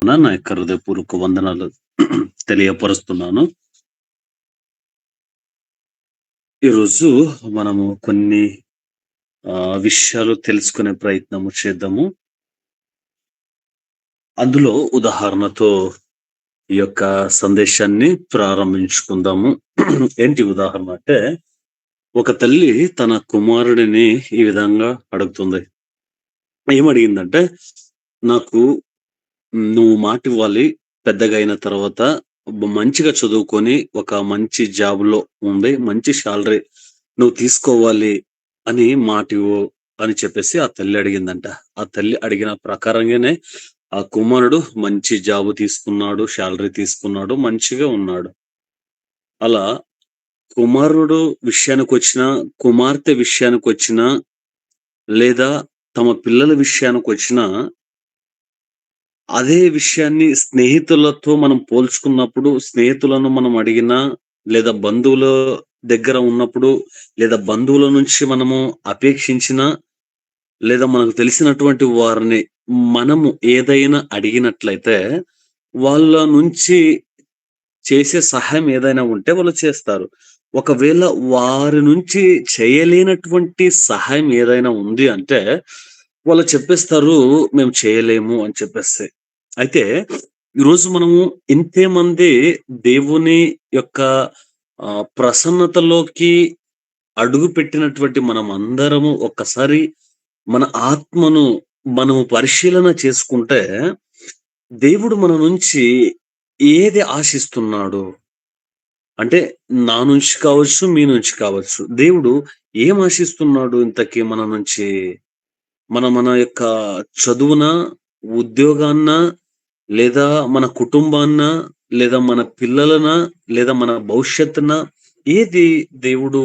నా యొక్క హృదయపూర్వక వందనాలు తెలియపరుస్తున్నాను. ఈరోజు మనము కొన్ని విషయాలు తెలుసుకునే ప్రయత్నము చేద్దాము. అందులో ఉదాహరణతో ఈ యొక్క సందేశాన్ని ప్రారంభించుకుందాము. ఏంటి ఉదాహరణ అంటే, ఒక తల్లి తన కుమారుడిని ఈ విధంగా అడుగుతుంది. ఏమడిగిందంటే, నాకు నువ్వు మాటివ్వాలి. పెద్దగా అయిన తర్వాత మంచిగా చదువుకొని ఒక మంచి జాబ్‌లో ఉండి, మంచి సాలరీ నువ్వు తీసుకోవాలి అని మాటివ్వు అని చెప్పేసి ఆ తల్లి అడిగిందంట. ఆ తల్లి అడిగిన ప్రకారంగానే ఆ కుమారుడు మంచి జాబ్ తీసుకున్నాడు, సాలరీ తీసుకున్నాడు, మంచిగా ఉన్నాడు. అలా కుమారుడు విషయానికొచ్చినా, కుమార్తె విషయానికొచ్చినా, లేదా తమ పిల్లల విషయానికొచ్చినా అదే విషయాన్ని స్నేహితులతో మనం పోల్చుకున్నప్పుడు, స్నేహితులను మనం అడిగినా, లేదా బంధువుల దగ్గర ఉన్నప్పుడు, లేదా బంధువుల నుంచి మనము అపేక్షించినా, లేదా మనకు తెలిసినటువంటి వారిని మనము ఏదైనా అడిగినట్లయితే, వాళ్ళ నుంచి చేసే సహాయం ఏదైనా ఉంటే వాళ్ళు చేస్తారు. ఒకవేళ వారి నుంచి చేయలేనటువంటి సహాయం ఏదైనా ఉంది అంటే, వాళ్ళు చెప్పేస్తారు, "మేము చేయలేము" అని చెప్పేసి. అయితే ఈరోజు మనము ఇంతే మంది దేవుని యొక్క ప్రసన్నతలోకి అడుగుపెట్టినటువంటి మనమందరము ఒక్కసారి మన ఆత్మను మనము పరిశీలన చేసుకుంటే, దేవుడు మన నుంచి ఏది ఆశిస్తున్నాడు? అంటే నా నుంచి కావచ్చు, మీ నుంచి కావచ్చు. దేవుడు ఏం ఆశిస్తున్నాడు ఇంతకీ మన నుంచి? మన యొక్క చదువునా? ఉద్యోగాన్నా? లేదా మన కుటుంబాన్నా? లేదా మన పిల్లలనా? లేదా మన భవిష్యత్తునా? ఏది దేవుడు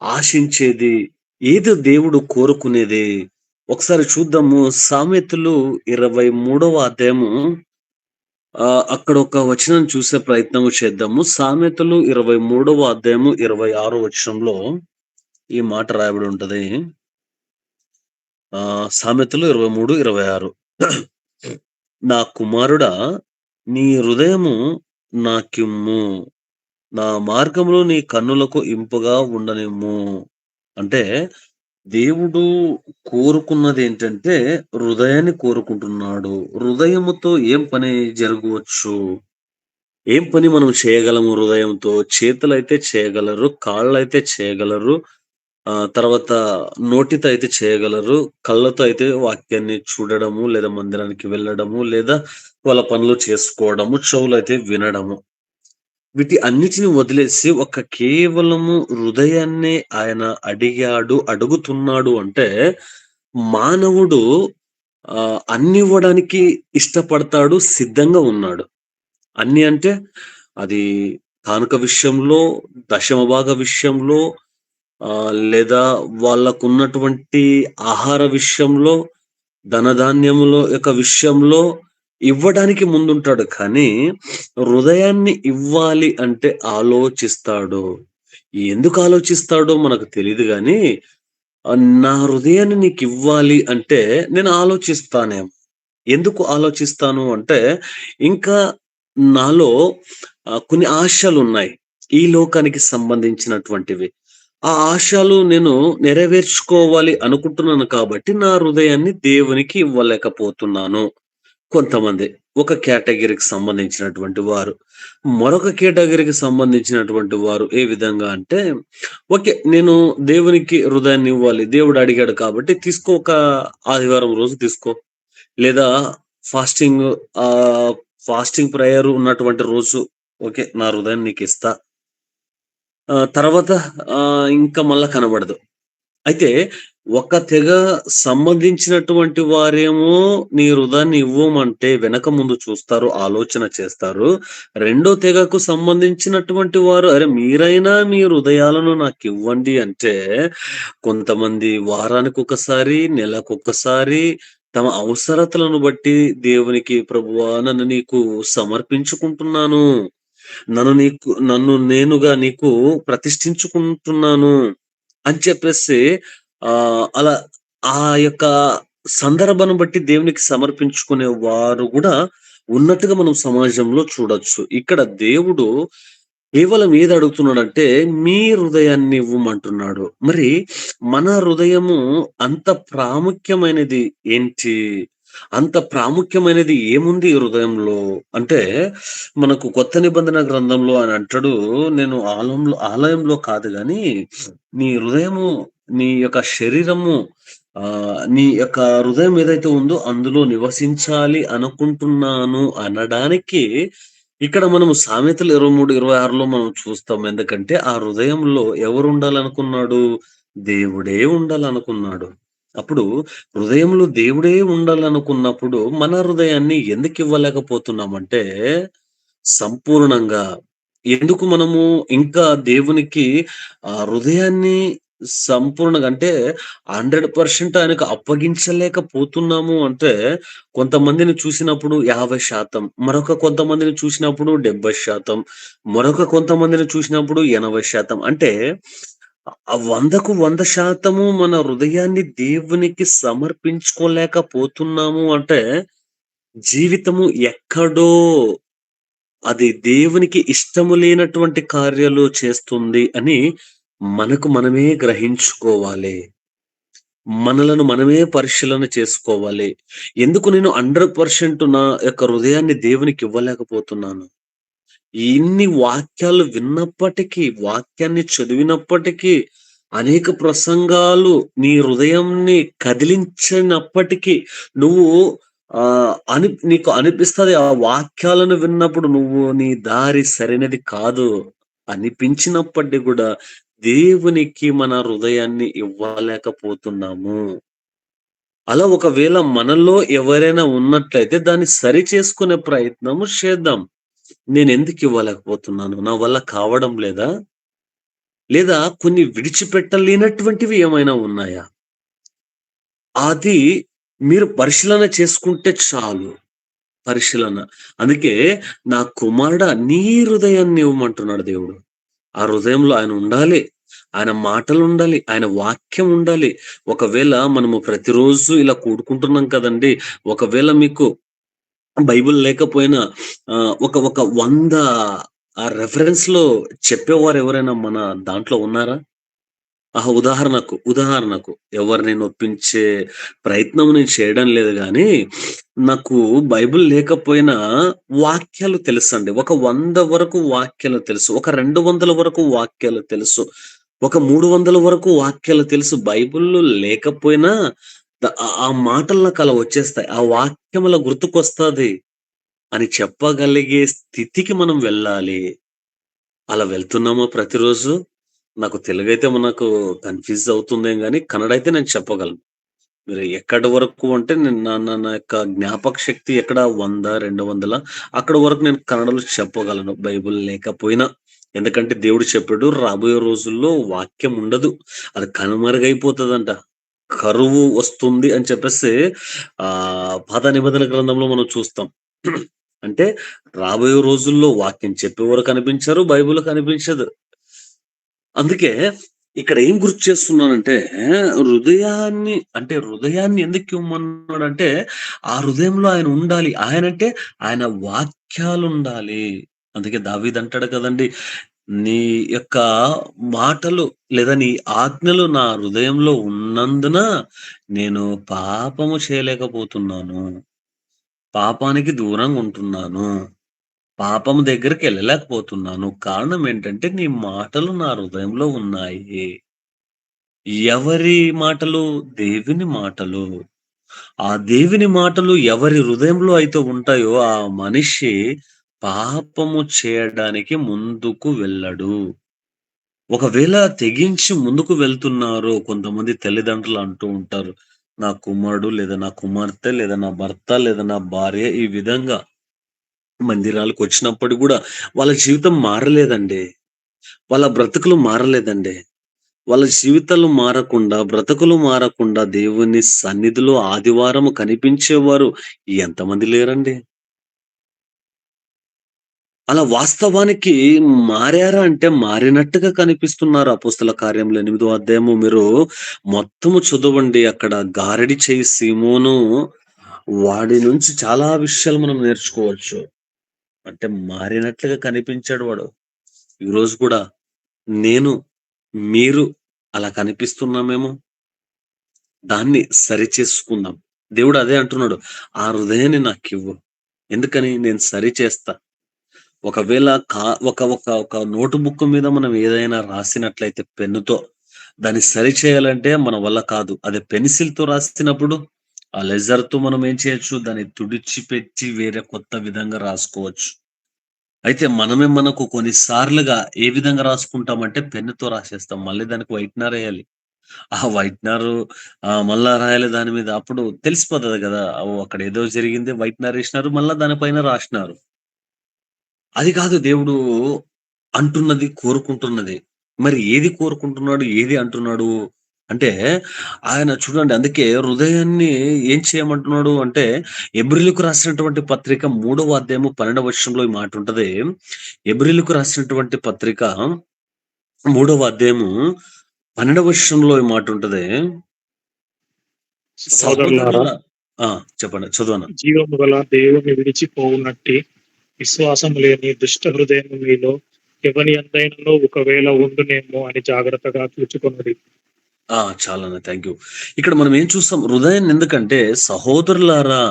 ఆశించేది? ఏది దేవుడు కోరుకునేది? ఒకసారి చూద్దాము. సామెతలు 23వ అధ్యాయము అక్కడ ఒక వచనం చూసే ప్రయత్నము చేద్దాము. సామెతలు 23వ అధ్యాయము 26 వచనంలో ఈ మాట రాయబడి ఉంటది. సామెతలు 23, 26. నా కుమారుడా, నీ హృదయము నాకిమ్ము. నా మార్గములు నీ కన్నులకు ఇంపుగా ఉండనిమ్ము. అంటే దేవుడు కోరుకున్నదేంటంటే హృదయాన్ని కోరుకుంటున్నాడు. హృదయముతో ఏం పని జరగవచ్చు? ఏం పని మనం చేయగలము హృదయంతో? చేతులైతే చేయగలరు, కాళ్ళైతే చేయగలరు. తర్వాత నోటితో అయితే చేయగలరు. కళ్ళతో అయితే వాక్యాన్ని చూడడము, లేదా మందిరానికి వెళ్ళడము, లేదా వాళ్ళ పనులు చేసుకోవడము, చెవులైతే వినడము. వీటి అన్నిటిని వదిలేసి కేవలము హృదయాన్నే ఆయన అడుగుతున్నాడు అంటే, మానవుడు అన్నివ్వడానికి ఇష్టపడతాడు, సిద్ధంగా ఉన్నాడు. అన్ని అంటే అది కానుక విషయంలో, దశమ భాగ విషయంలో, లేదా వాళ్ళకున్నటువంటి ఆహార విషయంలో, ధనధాన్యముల యొక్క విషయంలో ఇవ్వడానికి ముందుంటాడు. కానీ హృదయాన్ని ఇవ్వాలి అంటే ఆలోచిస్తాడు. ఎందుకు ఆలోచిస్తాడో మనకు తెలీదు గానీ, నా హృదయాన్ని నీకివ్వాలి అంటే నేను ఆలోచిస్తానేమో. ఎందుకు ఆలోచిస్తాను అంటే, ఇంకా నాలో కొన్ని ఆశలున్నాయి. ఈ లోకానికి సంబంధించినటువంటివి. ఆ ఆశలు నేను నెరవేర్చుకోవాలి అనుకుంటున్నాను కాబట్టి, నా హృదయాన్ని దేవునికి ఇవ్వలేకపోతున్నాను. కొంతమంది. ఒక కేటగరీకి సంబంధించినటువంటి వారు. మరొక కేటగరీకి సంబంధించినటువంటి వారు ఏ విధంగా అంటే, ఓకే. నేను దేవునికి హృదయాన్నివ్వాలి. దేవుడు అడిగాడు కాబట్టి తీసుకో, ఒక ఆదివారం రోజు తీసుకో. లేదా ఫాస్టింగ్ ఆహ్, ఫాస్టింగ్ ప్రేయర్ ఉన్నటువంటి రోజు ఓకే. నా హృదయాన్ని నీకిస్తా. తర్వాత ఇంకా మళ్ళా కనబడదు. అయితే ఒక తెగ సంబంధించినటువంటి వారేమో నీ హృదయాన్ని ఇవ్వమంటే వెనక ముందు చూస్తారు, ఆలోచన చేస్తారు. రెండో తెగకు సంబంధించినటువంటి వారు, అరె మీరైనా మీ హృదయాలను నాకివ్వండి అంటే, కొంతమంది వారానికొకసారి, నెలకొకసారి తమ అవసరతలను బట్టి దేవునికి, ప్రభువా నన్ను నీకు సమర్పించుకుంటున్నాను. నన్ను నేనుగా నీకు ప్రతిష్ఠించుకుంటున్నాను అని చెప్పేసి అలా ఆ యొక్క సందర్భాన్ని బట్టి దేవునికి సమర్పించుకునే వారు గూడా ఉన్నట్టుగా మనం సమాజంలో చూడొచ్చు. ఇక్కడ దేవుడు కేవలం ఏది అడుగుతున్నాడంటే, మీ హృదయాన్ని ఇవ్వమంటున్నాడు. మరి మన హృదయము అంత ప్రాముఖ్యమైనది ఏంటి? అంత ప్రాముఖ్యమైనది ఏముంది ఈ హృదయంలో? అంటే మనకు కొత్త నిబంధన గ్రంథంలో ఆయన అంటాడు, నేను ఆలయంలో కాదు గానీ, నీ హృదయము, నీ యొక్క శరీరము నీ యొక్క హృదయం ఏదైతే ఉందో అందులో నివసించాలి అనుకుంటున్నాను అనడానికి ఇక్కడ మనము సామెతలు 23, 26లో మనం చూస్తాం. ఎందుకంటే ఆ హృదయంలో ఎవరు ఉండాలనుకున్నాడు? దేవుడే ఉండాలనుకున్నాడు. అప్పుడు హృదయంలో దేవుడే ఉండాలనుకున్నప్పుడు మన హృదయాన్ని ఎందుకు ఇవ్వలేకపోతున్నామంటే సంపూర్ణంగా. ఎందుకు మనము ఇంకా దేవునికి హృదయాన్ని సంపూర్ణంగా అంటే 100% ఆయనకు అప్పగించలేకపోతున్నాము అంటే, కొంతమందిని చూసినప్పుడు 50%, మరొక కొంతమందిని చూసినప్పుడు 70%, మరొక కొంతమందిని చూసినప్పుడు 80%. అంటే 100కు 100% మన హృదయాన్ని దేవునికి సమర్పించుకోలేకపోతున్నాము అంటే, జీవితము ఎక్కడో అది దేవునికి ఇష్టము లేనటువంటి కార్యాలు చేస్తుంది అని మనకు మనమే గ్రహించుకోవాలి. మనలను మనమే పరిశీలన చేసుకోవాలి. ఎందుకు నేను 100% నా యొక్క హృదయాన్ని దేవునికి ఇవ్వలేకపోతున్నాను? ఇన్ని వాక్యాలు విన్నప్పటికీ, వాక్యాన్ని చదివినప్పటికీ, అనేక ప్రసంగాలు నీ హృదయంని కదిలించినప్పటికీ, నువ్వు నీకు అనిపిస్తది ఆ వాక్యాలను విన్నప్పుడు నువ్వు నీ దారి సరైనది కాదు అనిపించినప్పటికి గూడా, దేవునికి మన హృదయాన్ని ఇవ్వలేకపోతున్నాము. అలా ఒకవేళ మనలో ఎవరైనా ఉన్నట్లయితే దాన్ని సరిచేసుకునే ప్రయత్నము చేద్దాం. నేనెందుకు ఇవ్వలేకపోతున్నాను? నా వల్ల కావడం లేదా? లేదా కొన్ని విడిచిపెట్టలేనటువంటివి ఏమైనా ఉన్నాయా? అది మీరు పరిశీలన చేసుకుంటే చాలు. పరిశీలన. అందుకే నా కుమారుడా నీ హృదయాన్ని ఇవ్వమంటున్నాడు దేవుడు. ఆ హృదయంలో ఆయన ఉండాలి. ఆయన మాటలుండాలి. ఆయన వాక్యం ఉండాలి. ఒకవేళ మనము ప్రతిరోజు ఇలా కూడుకుంటున్నాం కదండీ! ఒకవేళ మీకు బైబిల్ లేకపోయినా ఒక 100 రెఫరెన్స్‌లో చెప్పేవారు ఎవరైనా మన దాంట్లో ఉన్నారా? ఉదాహరణకు ఎవరిని నొప్పించే ప్రయత్నం నేను చేయడం లేదు గానీ, నాకు బైబిల్ లేకపోయినా వాక్యాలు తెలుసండి. ఒక 100 వరకు వాక్యాలు తెలుసు. ఒక 200 వరకు వాక్యాలు తెలుసు. ఒక 300 వరకు వాక్యాలు తెలుసు. బైబిల్‌లో లేకపోయినా ఆ మాటలు నాకలా వచ్చేస్తాయి. ఆ వాక్యం అలా గుర్తుకొస్తది అని చెప్పగలిగే స్థితికి మనం వెళ్ళాలి. అలా వెళ్తున్నామా ప్రతిరోజు? నాకు తెలుగైతే మనకు కన్‌ఫ్యూజ్ అవుతుందేమో గానీ, కన్నడ అయితే నేను చెప్పగలను. మీరు ఎక్కడి వరకు అంటే నేను నా నా నా యొక్క జ్ఞాపక శక్తి ఎక్కడ 100, 200 అక్కడి వరకు నేను కన్నడలో చెప్పగలను బైబిల్ లేకపోయినా. ఎందుకంటే దేవుడు చెప్పాడు రాబోయే రోజుల్లో వాక్యం ఉండదు. అది కనుమరుగైపోతదంట. కరువు వస్తుంది అని చెప్పేసి పాత నిబంధన గ్రంథంలో మనం చూస్తాం. అంటే రాబోయే రోజుల్లో వాక్యం చెప్పేవారు కనిపించరు. బైబిల్ కనిపించదు. అందుకే ఇక్కడ ఏం గుర్తు చేస్తున్నానంటే, హృదయాన్ని ఎందుకు ఇవ్వమన్నాడంటే, ఆ హృదయంలో ఆయన ఉండాలి. ఆయనంటే ఆయన వాక్యాలుండాలి. అందుకే దావీద్ అంటాడు కదండీ! నీ యొక్క మాటలు లేదా నీ ఆజ్ఞలు నా హృదయంలో ఉన్నందున నేను పాపము చేయలేకపోతున్నాను. పాపానికి దూరంగా ఉంటున్నాను. పాపం దగ్గరికెళ్ళలేకపోతున్నాను. కారణం ఏంటంటే, నీ మాటలు నా హృదయంలో ఉన్నాయి. ఎవరి మాటలు? దేవుని మాటలు. ఆ దేవుని మాటలు ఎవరి హృదయంలో అయితే ఉంటాయో, ఆ మనిషి పాపము చేయడానికి ముందుకు వెళ్ళడు. ఒకవేళ తెగించి ముందుకు వెళ్తున్నారో కొంతమంది తల్లిదండ్రులు అంటూ ఉంటారు. నా కుమారుడు లేదా నా కుమార్తె లేదా నా భర్త లేదా నా భార్య ఈ విధంగా మందిరాలకొచ్చినప్పటికి గూడా వాళ్ళ జీవితం మారలేదండి. వాళ్ళ బ్రతుకులు మారలేదండి. వాళ్ళ జీవితాలు మారకుండా, బ్రతుకులు మారకుండా దేవుని సన్నిధిలో ఆదివారం కనిపించేవారు ఎంతమంది లేరండి? అలా వాస్తవానికి మారారా అంటే మారినట్టుగా కనిపిస్తున్నారు. అపోస్తల కార్యములు 8వ అధ్యాయము మీరు మొత్తము చదవండి. అక్కడ గారడీ చెయ్యి సీమోను వాడి నుంచి చాలా విషయాలు మనం నేర్చుకోవచ్చు. అంటే మారినట్లుగా కనిపించాడు వాడు. ఈరోజు కూడా నేను, మీరు అలా కనిపిస్తున్నామేమో! దాన్ని సరిచేసుకుందాం. దేవుడు అదే అంటున్నాడు. ఆ హృదయాన్ని నాకివ్వు. ఎందుకని? నేను సరిచేస్తా. ఒకవేళ ఒక ఒక ఒక నోటు బుక్ మీద మనం ఏదైనా రాసినట్లయితే పెన్నుతో, దాన్ని సరిచేయాలంటే మన వల్ల కాదు. అదే పెన్సిల్‌తో రాసినప్పుడు, ఆ లెజర్‌తో మనం ఏం చేయొచ్చు? దాన్ని తుడిచిపెట్టి వేరే కొత్త విధంగా రాసుకోవచ్చు. అయితే మనమే మనకు కొన్ని సార్లుగా ఏ విధంగా రాసుకుంటామంటే పెన్నుతో రాసేస్తాం. మళ్ళీ దానికి వైట్నరేయాలి. ఆ వైట్నరు మళ్ళా రాయాలి దాని మీద. అప్పుడు తెలిసిపోతది గదా! ఓహ్! అక్కడ ఏదో జరిగింది వైట్నరేసినారు. మళ్ళా దాని పైన రాసినారు. అది కాదు దేవుడు అంటున్నది, కోరుకుంటున్నది. మరి ఏది కోరుకుంటున్నాడు? ఏది అంటున్నాడు? అంటే ఆయన చూడండి అందుకే హృదయాన్ని ఏం చేయమంటున్నాడు అంటే హెబ్రీయులకు రాసినటువంటి పత్రిక 3వ అధ్యాయము 12వ వచనంలో ఈ మాటుంటది. హెబ్రీయులకు రాసినటువంటి పత్రిక 3వ అధ్యాయము 12వ వచనంలో ఈ మాటుంటది. సహోదరులారా, సహోదరుల ఆ! చెప్పండి. చదవనా? జీవము గల దేవుని విడిచిపోవునట్టి విశ్వాసము లేని దుష్ట హృదయము మీలో ఎవని యందైనను ఒకవేళ ఉండునేమో అని జాగ్రత్తగా చూచుకొనుడి. చాలన్న. Thank you. ఇక్కడ మనం ఏం చూస్తాం హృదయాన్ని ఎందుకంటే సహోదరులారా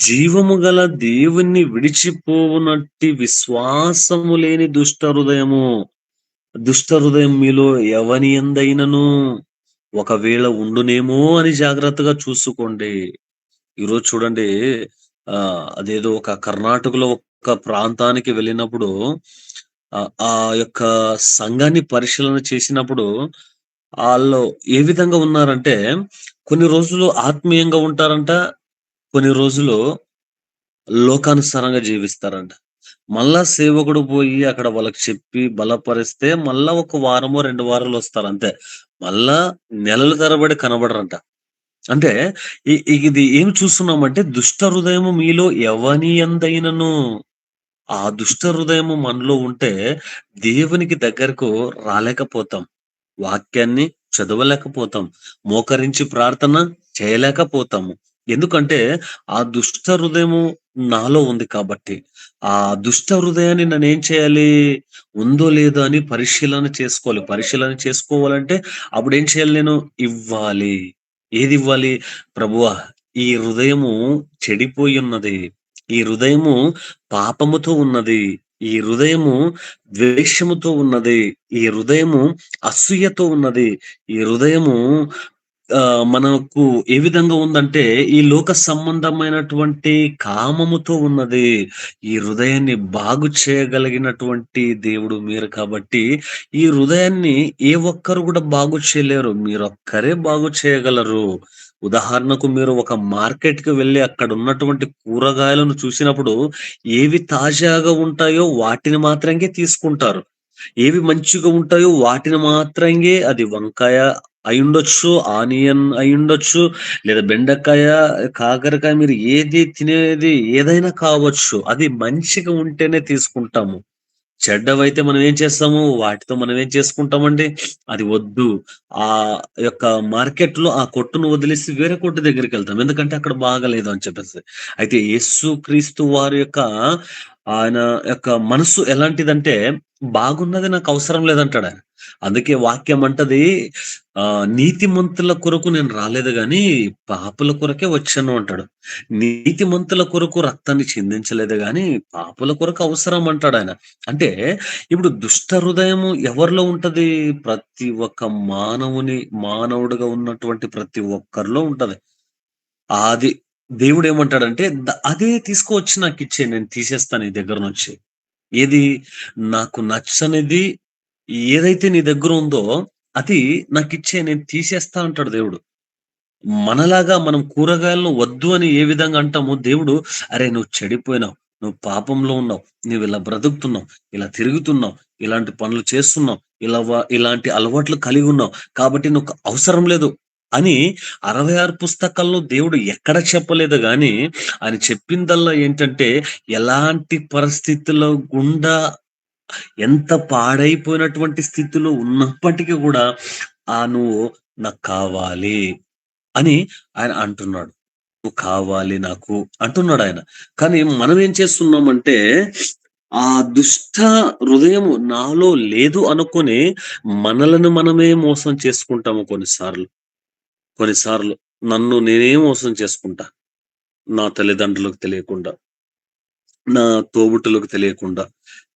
జీవము గల దేవుణ్ణి విడిచిపోవునట్టి విశ్వాసము లేని దుష్ట హృదయం మీలో ఎవని యందైనను ఒకవేళ ఉండునేమో అని జాగ్రత్తగా చూసుకోండి. ఈరోజు చూడండి అదేదో ఒక కర్ణాటకలో ఒక ప్రాంతానికి వెళ్ళినప్పుడు ఆ యొక్క సంఘాన్ని పరిశీలన చేసినప్పుడు ఆళ్ళు ఏ విధంగా ఉన్నారంటే, కొన్ని రోజులు ఆత్మీయంగా ఉంటారంట. కొన్ని రోజులు లోకానుసారంగా జీవిస్తారంట. మళ్ళా సేవకుడు పోయి అక్కడ వాళ్ళకి చెప్పి బలపరిస్తే మళ్ళా ఒక వారమో, 2 వారాలొస్తారు అంతే. మళ్ళా నెలల తరబడి కనబడరంట. అంటే ఇది ఏం చూస్తున్నామంటే దుష్ట హృదయము మీలో ఎవని యందైనను ఆ దుష్ట హృదయము మనలో ఉంటే దేవునికి దగ్గరకు రాలేకపోతాం. వాక్యాన్ని చదవలేకపోతాం. మోకరించి ప్రార్థన చేయలేకపోతాము. ఎందుకంటే, ఆ దుష్ట హృదయము నాలో ఉంది కాబట్టి. ఆ దుష్ట హృదయాన్ని నేనేం చేయాలి? ఉందో లేదో అని పరిశీలన చేసుకోవాలి. పరిశీలన చేసుకోవాలంటే అప్పుడేం చేయాలి నేను? ఇవ్వాలి. ఏదివ్వాలి? ప్రభువా! ఈ హృదయము చెడిపోయున్నది. ఈ హృదయము పాపముతో ఉన్నది. ఈ హృదయము ద్వేషముతో ఉన్నది. ఈ హృదయము అసూయతో ఉన్నది. ఈ హృదయము మనకు ఏ విధంగా ఉందంటే, ఈ లోక సంబంధమైనటువంటి కామముతో ఉన్నది. ఈ హృదయాన్ని బాగు చేయగలిగినటువంటి దేవుడు మీరు కాబట్టి, ఈ హృదయాన్ని ఏ ఒక్కరు గూడా బాగు చేయలేరు. మీరొక్కరే బాగు చేయగలరు. ఉదాహరణకు మీరు ఒక మార్కెట్‌కి వెళ్లి అక్కడున్నటువంటి కూరగాయలను చూసినప్పుడు, ఏవి తాజాగా ఉంటాయో వాటిని మాత్రంగే తీసుకుంటారు. ఏవి మంచిగా ఉంటాయో వాటిని మాత్రంగే అది వంకాయ అయుండొచ్చు, ఆనియన్ అయుండొచ్చు, లేదా బెండకాయ, కాకరకాయ మీరు ఏది తినేది ఏదైనా కావచ్చు. అది మంచిగా ఉంటేనే తీసుకుంటాము. చెడ్డవైతే మనం ఏం చేస్తాము? వాటితో మనం ఏం చేసుకుంటామండి? అది వద్దు. యొక్క మార్కెట్‌లో ఆ కొట్టును వదిలేసి వేరే కొట్టు దగ్గరికెళ్తాం. ఎందుకంటే అక్కడ బాగాలేదు అని చెప్పేసి. అయితే యేసుక్రీస్తు వారి యొక్క ఆయన యొక్క మనస్సు ఎలాంటిదంటే, బాగున్నది నాకవసరం లేదంటాడాయన. అందుకే వాక్యం అంటది నీతిమంతుల కొరకు నేను రాలేదు గానీ, పాపుల కొరకే వచ్చాను అంటాడు. నీతిమంతుల కొరకు రక్తాన్ని చిందించలేదు గానీ, పాపుల కొరకు అవసరం అంటాడాయన. అంటే ఇప్పుడు దుష్ట హృదయము ఎవరిలో ఉంటది? ప్రతి ఒక్క మానవుడిగా ఉన్నటువంటి ప్రతి ఒక్కరిలో ఉంటది. అది దేవుడేమంటాడంటే, అదే తీసుకువచ్చి నాకిచ్చేయి నేను తీసేస్తా నీ దగ్గర నుంచి. ఏది? నాకు నచ్చనిది ఏదైతే నీ దగ్గరుందో, అది నాకిచ్చేయి నేను తీసేస్తా అంటాడు దేవుడు. మనలాగా మనం కూరగాయలను వద్దు అని ఏ విధంగా అంటామో దేవుడు, "అరే! నువ్వు చెడిపోయినావు. నువ్వు పాపంలో ఉన్నావు. నువ్విలా బ్రతుకుతున్నావు. ఇలా తిరుగుతున్నావు. ఇలాంటి పనులు చేస్తున్నావు. ఇలాంటి అలవాట్లు కలిగున్నావు. కాబట్టి నీకు అవసరం లేదు" అని 66 పుస్తకాల్లో దేవుడు ఎక్కడ చెప్పలేదు గానీ, ఆయన చెప్పిందల్లా ఏంటంటే, ఎలాంటి పరిస్థితుల్లో గుండా ఎంత పాడైపోయినటువంటి స్థితిలో ఉన్నప్పటికీ గూడా, "నువ్వు నాకు కావాలి" అని ఆయన అంటున్నాడు. కావాలి నాకు అంటున్నాడు ఆయన. కానీ మనం ఏం చేస్తున్నామంటే, ఆ దుష్ట హృదయము నాలో లేదు అనుకోని మనలను మనమే మోసం చేసుకుంటాము కొన్నిసార్లు. కొన్నిసార్లు నన్ను నేనే మోసం చేసుకుంటా. నా తల్లిదండ్రులకు తెలియకుండా, నా తోబుట్టువులకు తెలియకుండా,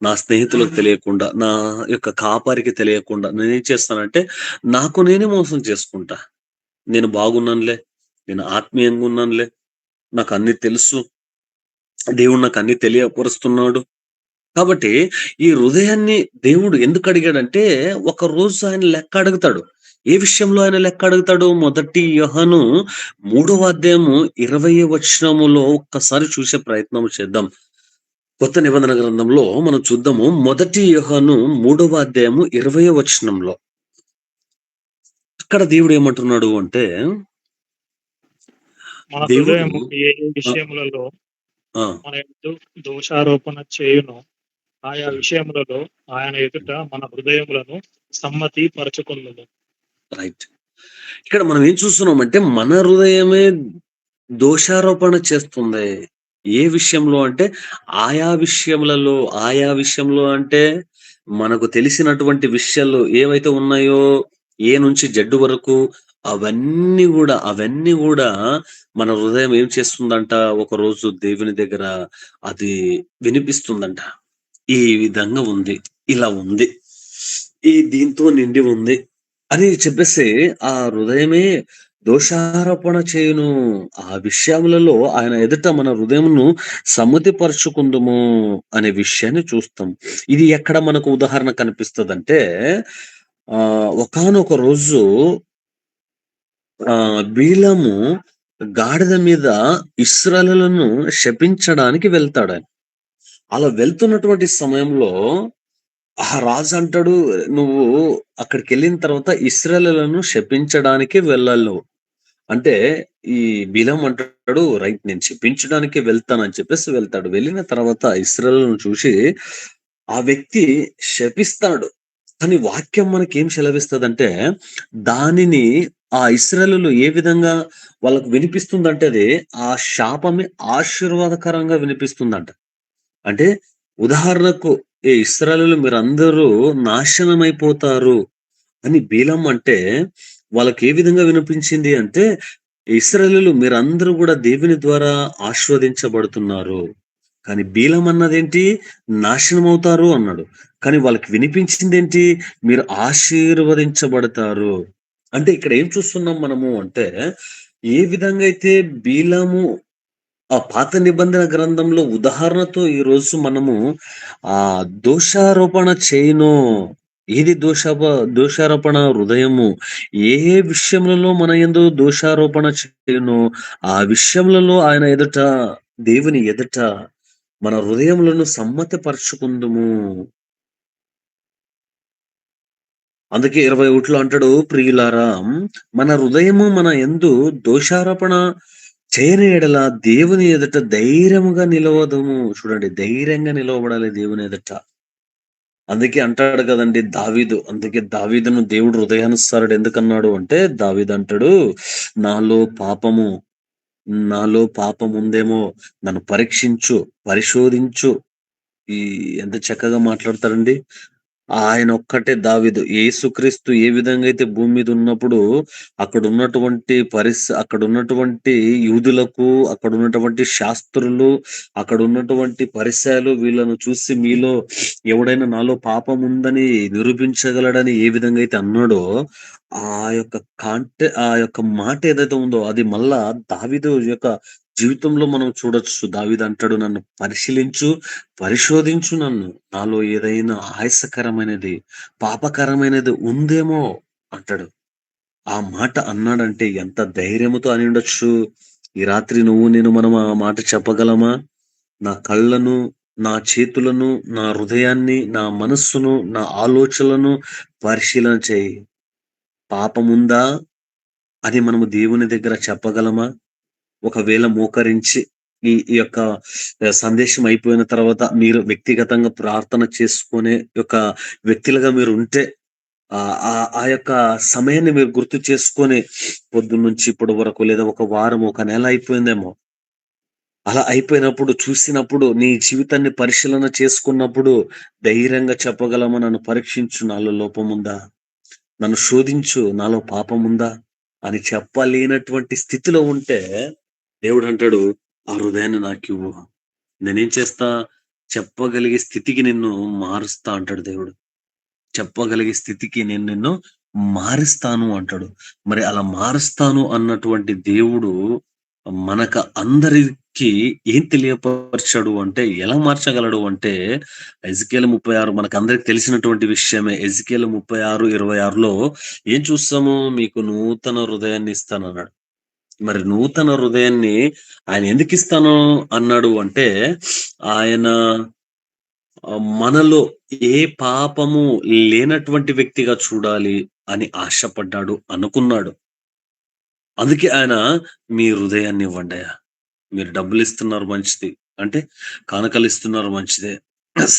నా స్నేహితులకు తెలియకుండా, నా యొక్క కాపరికి తెలియకుండా నేనేం చేస్తానంటే, నాకు నేనే మోసం చేసుకుంటా. నేను బాగున్నానులే, నేను ఆత్మీయంగా ఉన్నానులే, నాకన్నీ తెలుసు. దేవుడు నాకన్నీ తెలియపరుస్తున్నాడు. కాబట్టి ఈ హృదయాన్ని దేవుడు ఎందుకు అడిగాడంటే, ఒకరోజు ఆయన లెక్క అడుగుతాడు. ఏ విషయంలో ఆయన లెక్క అడుగుతాడు? మొదటి యోహాను 3వ అధ్యాయము 20 వచనములో ఒక్కసారి చూసే ప్రయత్నం చేద్దాం. కొత్త నిబంధన గ్రంథంలో మనం చూద్దాము. మొదటి యోహాను 3వ అధ్యాయము 20 వచనంలో. అక్కడ దేవుడు ఏమంటున్నాడు అంటే, మన దేవుడు హృదయము ఏ ఏ ఆ! విషయములలో ఆ! మన యందు దోషారోపణ చేయునో ఆయా విషయములలో ఆయన ఎదుట మన హృదయములను సమ్మతి పరచుకొనుము. రైట్. ఇక్కడ మనం ఏం చూస్తున్నామంటే, మన హృదయమే దోషారోపణ చేస్తుంది. ఏ విషయంలో అంటే, ఆయా విషయములలో, ఆయా విషయంలో అంటే, మనకు తెలిసినటువంటి విషయాలు ఏవైతే ఉన్నాయో, ఏ నుంచి జెడ్ వరకు అవన్నీ గూడా మన హృదయం ఏం చేస్తుందంట, ఒకరోజు దేవుని దగ్గర అది వినిపిస్తుందంట. ఈ విధంగా ఉంది. ఇలా ఉంది. దీంతో నిండి ఉంది. అని చెప్పేసి ఆ హృదయమే దోషారోపణ చేయును. ఆ విషయములలో ఆయన ఎదుట మన హృదయమును సమ్మతిపరచుకుందుము అనే విషయాన్ని చూస్తాం. ఇది ఎక్కడ మనకు ఉదాహరణ కనిపిస్తదంటే, ఒకానొక రోజు బిలాము గాడిద మీద ఇశ్రాయేలులను శపించడానికి వెళ్తాడాయన. అలా వెళ్తున్నటువంటి సమయంలో ఆ రాజు అంటాడు, "నువ్వు అక్కడికెళ్ళిన తర్వాత ఇశ్రాయేలీయులను శపించడానికి వెళ్ళాలి నువ్వు." అంటే ఈ బిలాము అంటాడు, "రైట్ నేను శపించడానికే వెళ్తానని" చెప్పేసి వెళ్తాడు. వెళ్ళిన తర్వాత ఇశ్రాయేలులను చూసి ఆ వ్యక్తి శపిస్తాడు. కానీ వాక్యం మనకేం సెలవిస్తదంటే, దానిని ఆ ఇశ్రాయేలీయులు ఏ విధంగా వాళ్ళకు వినిపిస్తుందంటే అది ఆ శాపమే ఆశీర్వాదకరంగా వినిపిస్తుందంట. అంటే ఉదాహరణకు ఏ ఇశ్రాయేలీయులు మీరందరూ నాశనమైపోతారు అని బిలాము అంటే, వాళ్ళకి ఏ విధంగా వినిపించింది అంటే, ఇశ్రాయేలీయులు మీరందరూ గూడా దేవుని ద్వారా ఆశీర్వదించబడుతున్నారు. కానీ బిలాము అన్నదేంటి? నాశనమవుతారు అన్నాడు. కానీ వాళ్ళకి వినిపించిందేంటి? మీరు ఆశీర్వదించబడతారు. అంటే ఇక్కడ ఏం చూస్తున్నాం మనము అంటే, ఏ విధంగా అయితే బిలాము ఆ పాత నిబంధన గ్రంథంలో ఉదాహరణతో ఈరోజు మనము దోషారోపణ చేయను. ఏది దోషారోపణ? హృదయము. ఏ ఏ విషయములలో మన యందు దోషారోపణ చేయనో, ఆ విషయములలో ఆయన ఎదుట, దేవుని ఎదుట మన హృదయములను సమ్మతిపరచుకుందుము. అందుకే 21లో అంటాడు, ప్రియులారా మన హృదయము మన యందు దోషారోపణ చేయని యెడల దేవుని ఎదుట ధైర్యముగా నిలవదుము. చూడండి, ధైర్యంగా నిలవబడాలి దేవుని ఎదుట. అందుకే అంటాడు కదండీ దావీదు. అందుకే దావీదును దేవుడు హృదయానుసారుడు ఎందుకన్నాడు అంటే, దావీదు అంటాడు, నాలో పాపము నాలో పాపముందేమో నన్ను పరీక్షించు, పరిశోధించు. ఈ ఎంత చక్కగా మాట్లాడతాడండి. ఆయనొక్కటే దావీదు. యేసుక్రీస్తు ఏ విధంగా అయితే భూమి మీద ఉన్నప్పుడు అక్కడున్నటువంటి యూదులకు, అక్కడున్నటువంటి శాస్త్రులు, అక్కడున్నటువంటి పరిసయ్యులు వీళ్ళను చూసి మీలో ఎవడైనా నాలో పాపం ఉందని నిరూపించగలడని ఏ విధంగా అయితే అన్నాడో, ఆ యొక్క మాట ఏదైతే ఉందో అది మళ్ళా దావీదు యొక్క జీవితంలో మనం చూడొచ్చు. దావీదు అంటాడు, "నన్ను పరిశీలించు, పరిశోధించు నన్ను. నాలో ఏదైనా ఆయాసకరమైనది, పాపకరమైనది ఉందేమో" అంటాడు. ఆ మాట అన్నాడంటే ఎంత ధైర్యముతో అనిండొచ్చు. ఈ రాత్రి నువ్వు నేను మనం ఆ మాట చెప్పగలమా? నా కళ్ళను, నా చేతులను, నా హృదయాన్ని, నా మనస్సును, నా ఆలోచనలను పరిశీలన చేయి. పాపముందా అని మనము దేవుని దగ్గర చెప్పగలమా? ఒకవేళ మోకరించి ఈ యొక్క సందేశం అయిపోయిన తర్వాత మీరు వ్యక్తిగతంగా ప్రార్థన చేసుకునే యొక్క వ్యక్తులుగా మీరుంటే, ఆ యొక్క సమయాన్ని మీరు గుర్తు చేసుకొని పొద్దున్నుంచి ఇప్పటి వరకు లేదా ఒక వారం, ఒక నెల అయిపోయిందేమో. అలా అయిపోయినప్పుడు చూసినప్పుడు నీ జీవితాన్ని పరిశీలన చేసుకున్నప్పుడు ధైర్యంగా చెప్పగలమా, నన్ను పరీక్షించు, నాలో లోపముందా? నన్ను శోధించు, నాలో పాపముందా? అని చెప్పలేనటువంటి స్థితిలో ఉంటే దేవుడంటాడు, ఆ హృదయాన్ని నాకివ్వు. నేనేం చేస్తా? చెప్పగలిగే స్థితికి నిన్ను మారుస్తా అంటాడు దేవుడు. చెప్పగలిగే స్థితికి నేను నిన్ను మారుస్తాను అంటాడు. మరి అలా మారుస్తాను అన్నటువంటి దేవుడు అందరికి ఏం తెలియపరిచాడు అంటే, ఎలా మార్చగలడు అంటే, ఎజికేలు 36 మనకందరికి తెలిసినటువంటి విషయమే. ఎజికేలు 36, 26లో ఏం చూస్తాము? మీకు నూతన హృదయాన్ని ఇస్తానన్నాడు. మరి నూతన హృదయాన్ని ఆయన ఎందుకిస్తాను అన్నాడు అంటే, ఆయన మనలో ఏ పాపము లేనటువంటి వ్యక్తిగా చూడాలి అని ఆశపడ్డాడు, అనుకున్నాడు. అందుకే ఆయన మీ హృదయాన్ని ఇవ్వండయ్యా. మీరు డబ్బులిస్తున్నారు మంచిది. అంటే కానుకలిస్తున్నారు మంచిదే.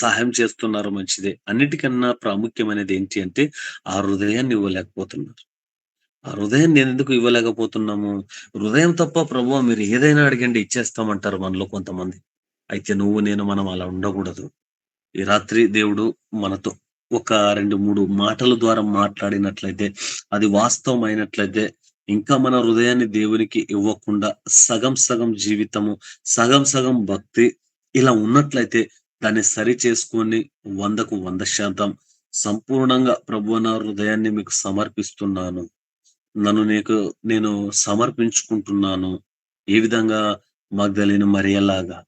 సహాయం చేస్తున్నారు మంచిదే. అన్నిటికన్నా ప్రాముఖ్యమైనది ఏంటి అంటే, ఆ హృదయాన్ని ఇవ్వలేకపోతున్నారు. ఆ హృదయాన్ని ఎందుకు ఇవ్వలేకపోతున్నాము? హృదయం తప్ప ప్రభువా మీరు ఏదైనా అడగండి ఇచ్చేస్తామంటారు మనలో కొంతమంది. అయితే నువ్వు నేను మనం అలా ఉండకూడదు. ఈ రాత్రి దేవుడు మనతో ఒక 2, 3 మాటల ద్వారా మాట్లాడినట్లయితే, అది వాస్తవమైనట్లయితే, ఇంకా మన హృదయాన్ని దేవునికి ఇవ్వకుండా సగం సగం జీవితము, సగం సగం భక్తి ఇలా ఉన్నట్లయితే దాన్ని సరిచేసుకొని 100కు 100% సంపూర్ణంగా ప్రభువా నా హృదయాన్ని మీకు సమర్పిస్తున్నాను. నేను సమర్పించుకుంటున్నాను. ఏ విధంగా? మగ్దలేనే మరియలాగా,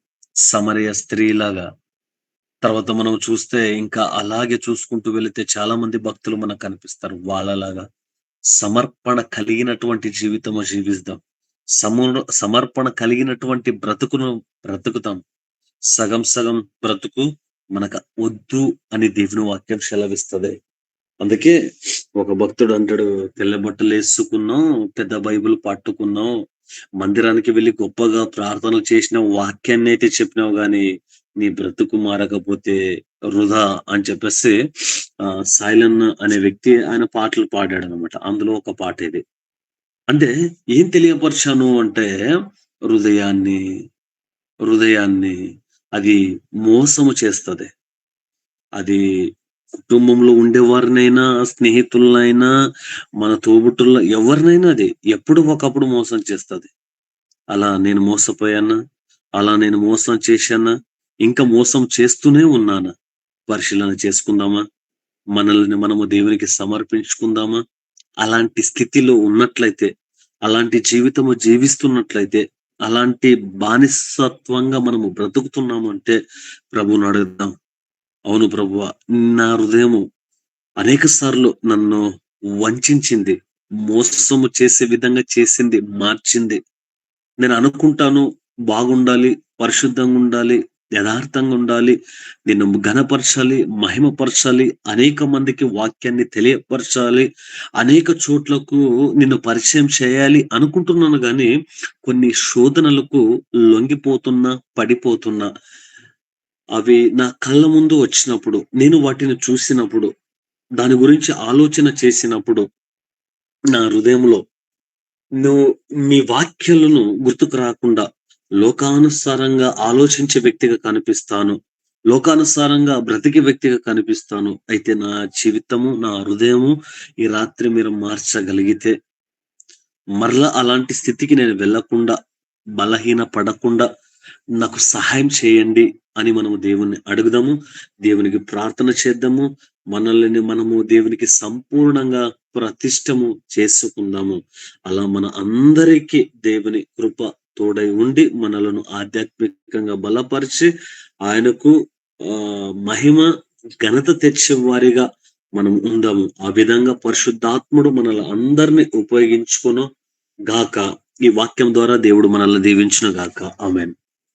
సమరయ స్త్రీలాగా, తర్వాత మనం చూస్తే ఇంకా అలాగే చూసుకుంటూ వెళితే చాలా మంది భక్తులు మనకు కనిపిస్తారు. వాళ్ళలాగా సమర్పణ కలిగినటువంటి జీవితము జీవిస్తాం. సమర్పణ కలిగినటువంటి బ్రతుకును బ్రతుకుతాం. సగం సగం బ్రతుకు మనకు వద్దు అని దేవుని వాక్యం సెలవిస్తది. అందుకే ఒక భక్తుడు అంటాడు, తెల్ల బట్టలేసుకున్నాం, పెద్ద బైబిల్ పట్టుకున్నాం, మందిరానికి వెళ్లి గొప్పగా ప్రార్థనలు చేసిన వాక్యాన్నయితే చెప్పినావు గాని, నీ బ్రతుకు మారకపోతే వృధా అని చెప్పేసి సాయిలన్ అనే వ్యక్తి ఆయన పాటలు పాడాడనమాట. అందులో ఒక పాట ఇది. అంటే ఏం తెలియపరిచాను అంటే, హృదయాన్ని, హృదయాన్ని అది మోసము చేస్తది. అది కుటుంబంలో ఉండేవారినైనా, స్నేహితులనైనా, మన తోబుట్టుల్లో ఎవరినైనా అది ఎప్పుడో ఒకప్పుడు మోసం చేస్తది. అలా నేను మోసపోయానా? అలా నేను మోసం చేశానా? ఇంకా మోసం చేస్తూనే ఉన్నానా? పరిశీలన చేసుకుందామా? మనల్ని మనము దేవునికి సమర్పించుకుందామా? అలాంటి స్థితిలో ఉన్నట్లయితే, అలాంటి జీవితము జీవిస్తున్నట్లయితే, అలాంటి బానిసత్వంగా మనము బ్రతుకుతున్నాము అంటే ప్రభువుని అడుగుదాం. అవును ప్రభువా, నా హృదయము అనేక సార్లు నన్ను వంచింది. మోసము చేసే విధంగా చేసింది, మార్చింది. నేను అనుకుంటాను బాగుండాలి, పరిశుద్ధంగా ఉండాలి, యథార్థంగా ఉండాలి, నిన్ను ఘనపరచాలి, మహిమపరచాలి, అనేక మందికి వాక్యాన్ని తెలియపరచాలి, అనేక చోట్లకు నిన్ను పరిచయం చేయాలి అనుకుంటున్నాను గానీ, కొన్ని శోధనలకు లొంగిపోతున్నా, పడిపోతున్నా. అవి నా కళ్ళ ముందు వచ్చినప్పుడు, నేను వాటిని చూసినప్పుడు, దాని గురించి ఆలోచన చేసినప్పుడు, నా హృదయంలో నువ్వు మీ వాక్యాలను గుర్తుకు రాకుండా లోకానుసారంగా ఆలోచించే వ్యక్తిగా కనిపిస్తాను. లోకానుసారంగా బ్రతికే వ్యక్తిగా కనిపిస్తాను. అయితే నా జీవితము, నా హృదయము ఈ రాత్రి మీరు మార్చగలిగితే, మరలా అలాంటి స్థితికి నేను వెళ్ళకుండా, బలహీన పడకుండా నాకు సహాయం చేయండి అని మనము దేవుణ్ణి అడుగుదాము. దేవునికి ప్రార్థన చేద్దాము. మనల్ని మనము దేవునికి సంపూర్ణంగా ప్రతిష్టము చేసుకుందాము. అలా మన అందరికీ దేవుని కృప తోడై ఉండి మనలను ఆధ్యాత్మికంగా బలపరిచి ఆయనకు మహిమ, ఘనత తెచ్చే వారిగా మనం ఉందాము. ఆ విధంగా పరిశుద్ధాత్ముడు మనల్ని అందరిని ఉపయోగించుకొను గాక. ఈ వాక్యం ద్వారా దేవుడు మనల్ని దీవించును గాక. ఆమేన్.